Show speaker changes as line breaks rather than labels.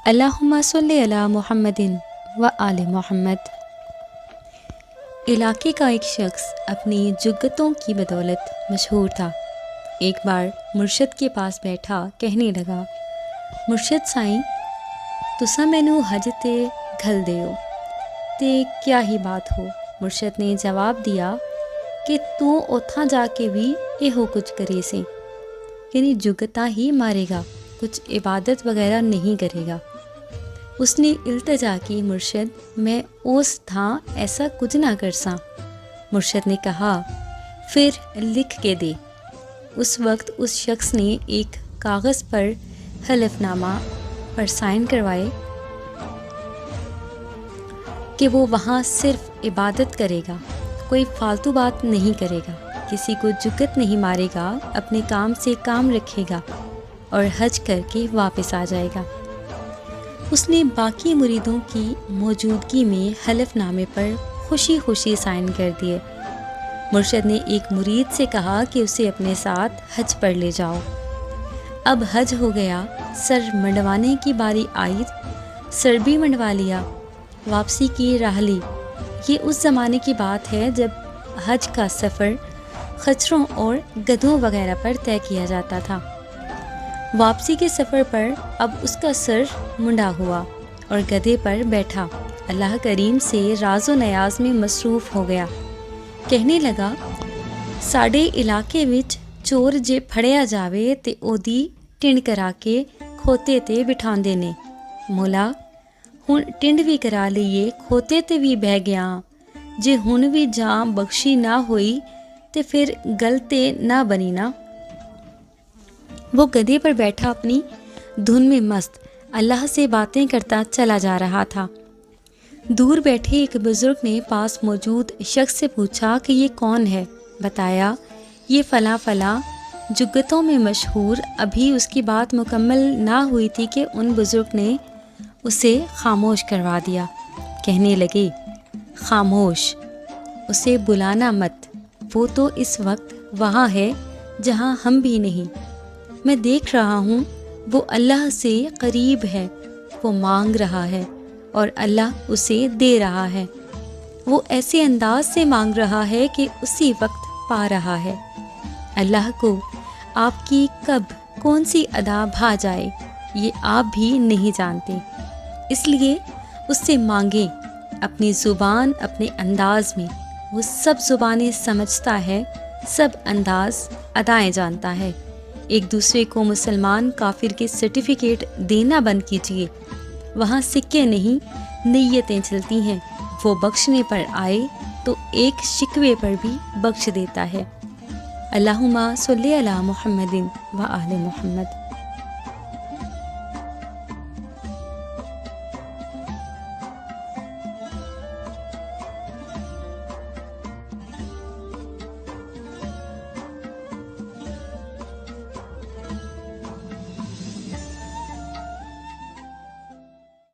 اللہم صلی علی محمد و آل محمد۔ علاقے کا ایک شخص اپنی جگتوں کی بدولت مشہور تھا۔ ایک بار مرشد کے پاس بیٹھا کہنے لگا، مرشد سائیں تسا مینوں حج تے گھل دیو تے کیا ہی بات ہو۔ مرشد نے جواب دیا کہ تو اتھاں جا کے بھی یہو کچھ کرے سے، یعنی جگتاں ہی مارے گا، کچھ عبادت وغیرہ نہیں کرے گا۔ اس نے التجا کی، مرشد میں اس تھاں ایسا کچھ نہ کرساں۔ مرشد نے کہا پھر لکھ کے دے۔ اس وقت اس شخص نے ایک کاغذ پر حلف نامہ پر سائن کروائے کہ وہ وہاں صرف عبادت کرے گا، کوئی فالتو بات نہیں کرے گا، کسی کو جگت نہیں مارے گا، اپنے کام سے کام رکھے گا اور حج کر کے واپس آ جائے گا۔ اس نے باقی مریدوں کی موجودگی میں حلف نامے پر خوشی خوشی سائن کر دیے۔ مرشد نے ایک مرید سے کہا کہ اسے اپنے ساتھ حج پر لے جاؤ۔ اب حج ہو گیا، سر منڈوانے کی باری آئی، سر بھی منڈوا لیا، واپسی کی راہ لی۔ یہ اس زمانے کی بات ہے جب حج کا سفر خچروں اور گدھوں وغیرہ پر طے کیا جاتا تھا۔ واپسی کے سفر پر اب اس کا سر منڈا ہوا اور گدھے پر بیٹھا، اللہ کریم سے راز و نیاز میں مصروف ہو گیا۔ کہنے لگا، ساڈے علاقے وچ چور جے پھڑیا جاوے تے اودی ٹنڈ کرا کے کھوتے تے بٹھاندے نے۔ مولا ہن ٹنڈ بھی کرا لئیے، کھوتے تے بھی بہ گیا، جے ہن بھی جان بخشی نہ ہوئی تے پھر گل تے نہ بنی نا۔ وہ گدھے پر بیٹھا اپنی دھن میں مست اللہ سے باتیں کرتا چلا جا رہا تھا۔ دور بیٹھے ایک بزرگ نے پاس موجود شخص سے پوچھا کہ یہ کون ہے؟ بتایا، یہ فلاں فلاں جگتوں میں مشہور۔ ابھی اس کی بات مکمل نہ ہوئی تھی کہ ان بزرگ نے اسے خاموش کروا دیا۔ کہنے لگے، خاموش، اسے بلانا مت، وہ تو اس وقت وہاں ہے جہاں ہم بھی نہیں۔ میں دیکھ رہا ہوں وہ اللہ سے قریب ہے، وہ مانگ رہا ہے اور اللہ اسے دے رہا ہے۔ وہ ایسے انداز سے مانگ رہا ہے کہ اسی وقت پا رہا ہے۔ اللہ کو آپ کی کب کون سی ادا بھا جائے یہ آپ بھی نہیں جانتے، اس لیے اس سے مانگیں اپنی زبان، اپنے انداز میں۔ وہ سب زبانیں سمجھتا ہے، سب انداز ادائیں جانتا ہے۔ ایک دوسرے کو مسلمان کافر کے سرٹیفکیٹ دینا بند کیجیے، وہاں سکے نہیں نیتیں چلتی ہیں۔ وہ بخشنے پر آئے تو ایک شکوے پر بھی بخش دیتا ہے۔ اللہم صلی علی محمد و آل محمد۔